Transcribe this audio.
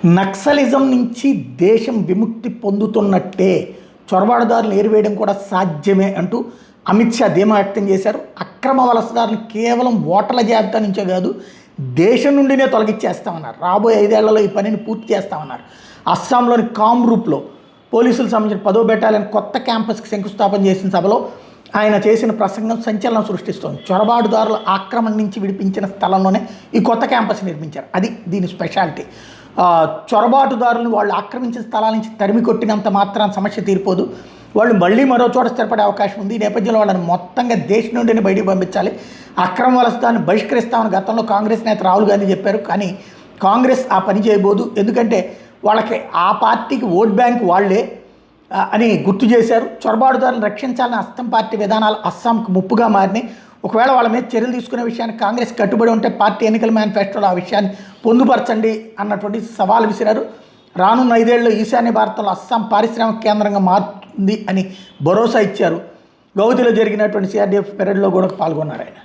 Naxalism నుంచి దేశం విముక్తి పొందుతున్నట్టే చొరబాటుదారులు ఏరివేయడం కూడా సాధ్యమే అంటూ అమిత్ షా ధీమా వ్యక్తం చేశారు. అక్రమ వలసదారులు కేవలం ఓటర్ల జాబితా నుంచే కాదు, దేశం నుండినే తొలగించేస్తామన్నారు. రాబోయే 5 ఏళ్లలో ఈ పనిని పూర్తి చేస్తామన్నారు. అస్సాంలోని కామ్రూప్లో పోలీసులకు సంబంధించిన 10వ బెటాలియన్ కొత్త క్యాంపస్కి శంకుస్థాపన చేసిన సభలో ఆయన చేసిన ప్రసంగం సంచలనం సృష్టిస్తోంది. చొరబాటుదారుల ఆక్రమణ నుంచి విడిపించిన స్థలంలోనే ఈ కొత్త క్యాంపస్ నిర్మించారు. అది దీని స్పెషాలిటీ. చొరబాటుదారులను వాళ్ళు ఆక్రమించిన స్థలాల నుంచి తరిమి కొట్టినంత మాత్రాన సమస్య తీరిపోదు. వాళ్ళు మళ్ళీ మరో చోట స్థిరపడే అవకాశం ఉంది. ఈ నేపథ్యంలో వాళ్ళని మొత్తంగా దేశం నుండినే బయటికి పంపించాలి. అక్రమ వలసదాన్ని బహిష్కరిస్తామని గతంలో కాంగ్రెస్ నేత రాహుల్ గాంధీ చెప్పారు. కానీ కాంగ్రెస్ ఆ పని చేయబోదు. ఎందుకంటే వాళ్ళకి ఆ పార్టీకి ఓట్ బ్యాంక్ వాళ్లే అని గుర్తు చేశారు. చొరబాటుదారులను రక్షించాలని అస్సాం పార్టీ విధానాలు అస్సాంకు ముప్పుగా మారినాయి. ఒకవేళ వాళ్ళ మీద చర్యలు తీసుకునే విషయాన్ని కాంగ్రెస్ కట్టుబడి ఉంటే పార్టీ ఎన్నికల మేనిఫెస్టోలో ఆ విషయాన్ని పొందుపరచండి అన్నటువంటి సవాల్ విసిరారు. రానున్న 5 ఏళ్లలో ఈశాన్య భారతంలో అస్సాం పారిశ్రామిక కేంద్రంగా మారుతుంది అని భరోసా ఇచ్చారు. గౌహతిలో జరిగినటువంటి సిఆర్డీఎఫ్ పెరేడ్లో కూడా పాల్గొన్నారు ఆయన.